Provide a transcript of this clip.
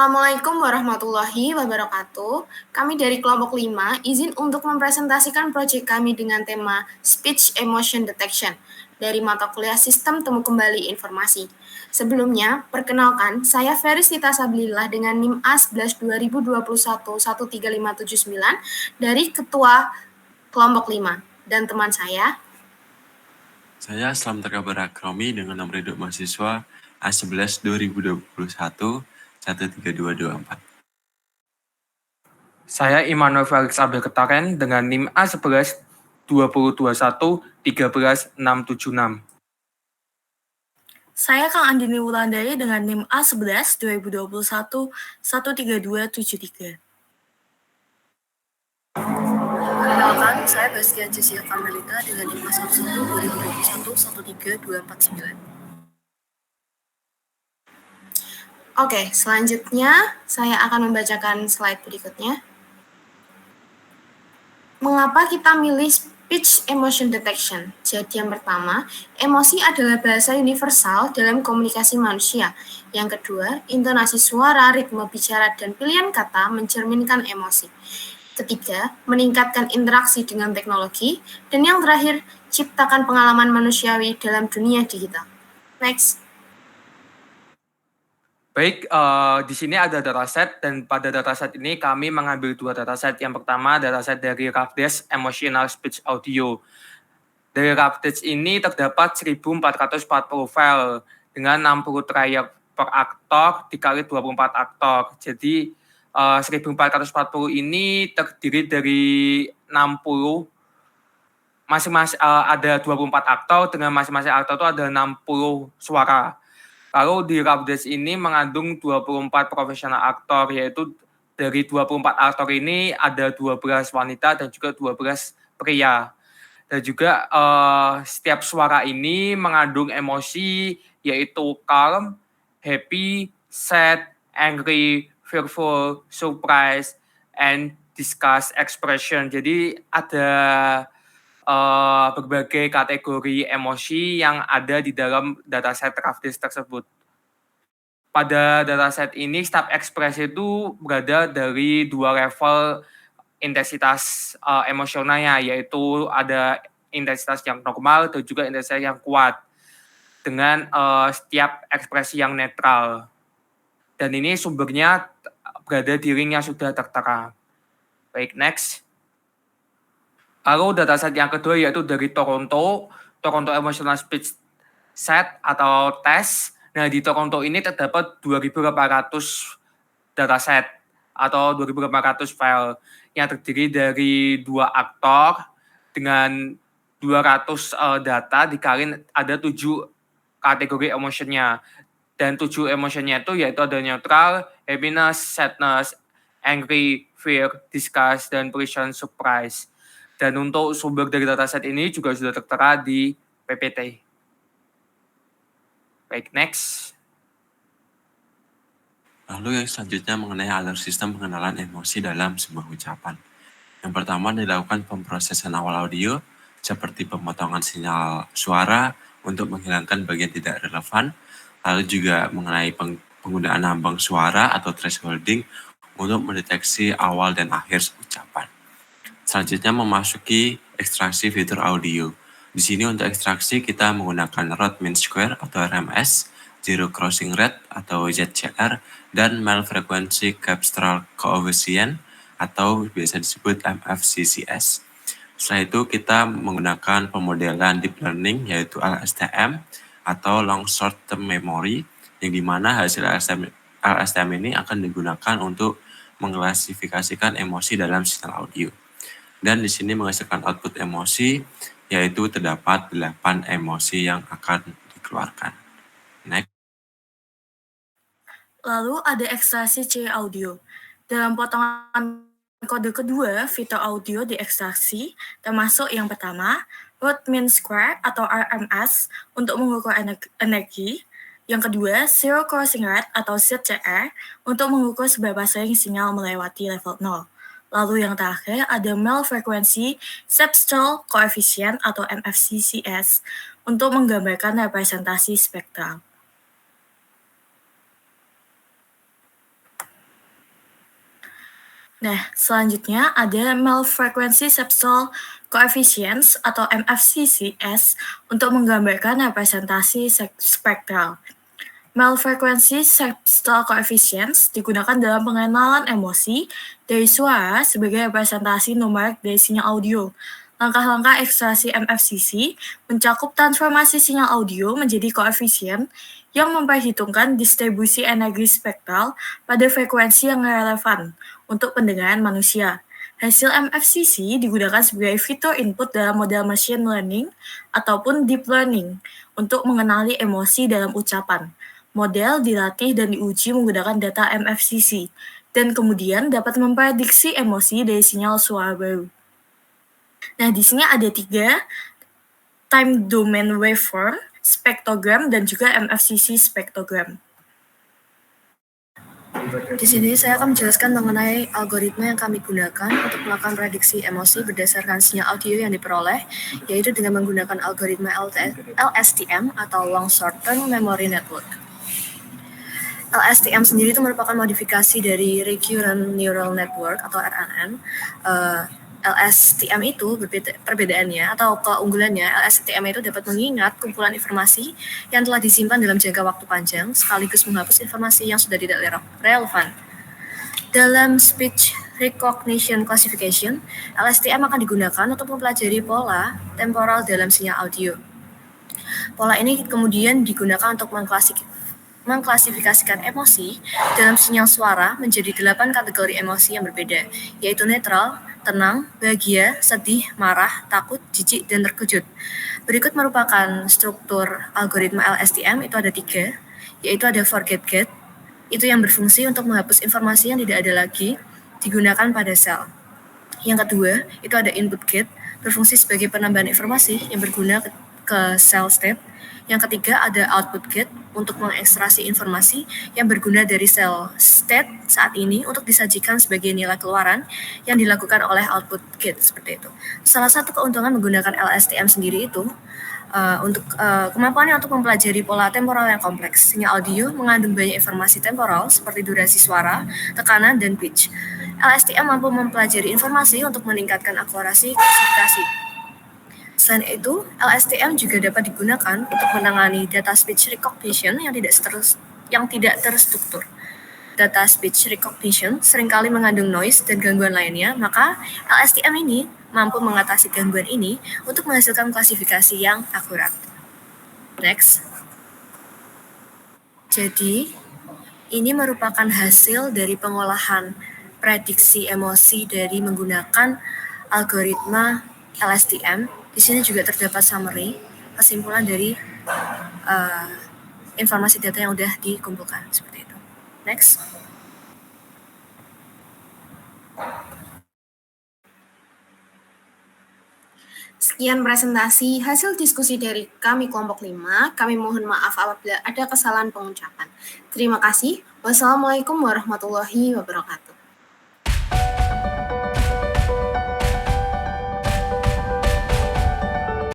Assalamualaikum warahmatullahi wabarakatuh. Kami dari kelompok 5 izin untuk mempresentasikan proyek kami dengan tema Speech Emotion Detection dari mata kuliah Sistem Temu Kembali Informasi. Sebelumnya, perkenalkan, saya Feris Tita Sablillah dengan NIM A11 2021 13579 dari Ketua Kelompok 5 dan teman saya. Saya Slameter Kabar Akromi dengan nomor induk mahasiswa A11 2021 13224. Saya Immanuel Felix Abel Ketaren dengan NIM A11 2021 13676. Saya Kang Andini Wulandari dengan NIM A11 2021 13273. Perkenalkan, saya Baskia Jessica Kamelita dengan NIM A11 2021 13249. Oke, selanjutnya saya akan membacakan slide berikutnya. Mengapa kita milih Speech Emotion Detection? Jadi yang pertama, emosi adalah bahasa universal dalam komunikasi manusia. Yang kedua, intonasi suara, ritme bicara, dan pilihan kata mencerminkan emosi. Ketiga, meningkatkan interaksi dengan teknologi. Dan yang terakhir, ciptakan pengalaman manusiawi dalam dunia digital. Next. Baik, di sini ada dataset dan pada dataset ini kami mengambil dua dataset. Yang pertama dataset dari Rafdesh Emotional Speech Audio. Dari Rafdesh ini terdapat 1440 file dengan 60 trayek per aktor dikali 24 aktor. Jadi 1440 ini terdiri dari 60 masing-masing ada 24 aktor dengan masing-masing aktor itu ada 60 suara. Lalu di Rafdesh ini mengandung 24 profesional aktor, yaitu dari 24 aktor ini ada 12 wanita dan juga 12 pria. Dan juga setiap suara ini mengandung emosi, yaitu calm, happy, sad, angry, fearful, surprise, and disgust expression. Jadi ada berbagai kategori emosi yang ada di dalam dataset Rafdesh tersebut. Pada dataset ini, setiap ekspresi itu berada dari dua level intensitas emosionalnya, yaitu ada intensitas yang normal dan juga intensitas yang kuat dengan setiap ekspresi yang netral. Dan ini sumbernya berada di link yang sudah tertera. Baik, next. Lalu dataset yang kedua yaitu dari Toronto Emotional Speech Set atau Test. Nah, di Toronto ini terdapat 2.800 dataset atau 2.800 file yang terdiri dari 2 aktor dengan 200 data dikali ada 7 kategori emotionnya. Dan 7 emotionnya itu yaitu ada neutral, happiness, sadness, angry, fear, disgust, dan pleasure, surprise. Dan untuk sumber dari dataset ini juga sudah tertera di PPT. Baik, next. Lalu yang selanjutnya mengenai alur sistem pengenalan emosi dalam sebuah ucapan. Yang pertama dilakukan pemrosesan awal audio seperti pemotongan sinyal suara untuk menghilangkan bagian tidak relevan. Lalu juga mengenai penggunaan ambang suara atau thresholding untuk mendeteksi awal dan akhir ucapan. Selanjutnya memasuki ekstraksi fitur audio. Di sini untuk ekstraksi kita menggunakan Rode Mean Square atau RMS, Zero Crossing Rate atau ZCR, dan Mel Frequency Capture Coefficient atau biasa disebut MFCCS. Setelah itu kita menggunakan pemodelan Deep Learning yaitu LSTM atau Long Short Term Memory, yang dimana hasil LSTM ini akan digunakan untuk mengklasifikasikan emosi dalam sinyal audio. Dan di sini menghasilkan output emosi, yaitu terdapat 8 emosi yang akan dikeluarkan. Next. Lalu ada ekstraksi C audio. Dalam potongan kode kedua, fitur audio diekstraksi, termasuk yang pertama, Rode Mean Square atau RMS untuk mengukur energi. Yang kedua, Zero Crossing Rate atau ZCR untuk mengukur seberapa sering sinyal melewati level 0. Lalu yang terakhir ada Mel Frequency Capture Coefficient atau MFCCS untuk menggambarkan representasi spektral. Nah, selanjutnya ada Mel Frequency Septal Coefficients atau MFCCS untuk menggambarkan representasi spektral. Mel Frequency Septal Coefficients digunakan dalam pengenalan emosi dari suara sebagai representasi numerik dari sinyal audio. Langkah-langkah ekstraksi MFCC mencakup transformasi sinyal audio menjadi koefisien yang memperhitungkan distribusi energi spektral pada frekuensi yang relevan untuk pendengaran manusia. Hasil MFCC digunakan sebagai fitur input dalam model machine learning ataupun deep learning untuk mengenali emosi dalam ucapan. Model dilatih dan diuji menggunakan data MFCC dan kemudian dapat memprediksi emosi dari sinyal suara baru. Nah, di sini ada 3, time domain waveform, spektrogram, dan juga MFCC spektrogram. Di sini saya akan menjelaskan mengenai algoritma yang kami gunakan untuk melakukan prediksi emosi berdasarkan sinyal audio yang diperoleh, yaitu dengan menggunakan algoritma LSTM atau Long Short Term Memory Network. LSTM sendiri itu merupakan modifikasi dari Recurrent Neural Network atau RNN. LSTM itu perbedaannya atau keunggulannya, LSTM itu dapat mengingat kumpulan informasi yang telah disimpan dalam jangka waktu panjang sekaligus menghapus informasi yang sudah tidak relevan. Dalam speech recognition classification, LSTM akan digunakan untuk mempelajari pola temporal dalam sinyal audio. Pola ini kemudian digunakan untuk mengklasifikasikan emosi dalam sinyal suara menjadi 8 kategori emosi yang berbeda, yaitu netral, tenang, bahagia, sedih, marah, takut, jijik, dan terkejut. Berikut merupakan struktur algoritma LSTM, itu ada 3, yaitu ada forget get, itu yang berfungsi untuk menghapus informasi yang tidak ada lagi digunakan pada sel. Yang kedua, itu ada input get, berfungsi sebagai penambahan informasi yang berguna ke sel state. Yang ketiga ada output get untuk mengekstraksi informasi yang berguna dari sel state saat ini untuk disajikan sebagai nilai keluaran yang dilakukan oleh output get seperti itu. Salah satu keuntungan menggunakan LSTM sendiri itu kemampuannya untuk mempelajari pola temporal yang kompleks. Sinyal audio mengandung banyak informasi temporal seperti durasi suara, tekanan, dan pitch. LSTM mampu mempelajari informasi untuk meningkatkan akurasi klasifikasi. Selain itu, LSTM juga dapat digunakan untuk menangani data speech recognition yang tidak terstruktur. Data speech recognition seringkali mengandung noise dan gangguan lainnya, maka LSTM ini mampu mengatasi gangguan ini untuk menghasilkan klasifikasi yang akurat. Next. Jadi, ini merupakan hasil dari pengolahan prediksi emosi dari menggunakan algoritma LSTM. Di sini juga terdapat summary, kesimpulan dari informasi data yang sudah dikumpulkan seperti itu. Next. Sekian presentasi hasil diskusi dari kami kelompok 5. Kami mohon maaf apabila ada kesalahan pengucapan. Terima kasih. Wassalamualaikum warahmatullahi wabarakatuh.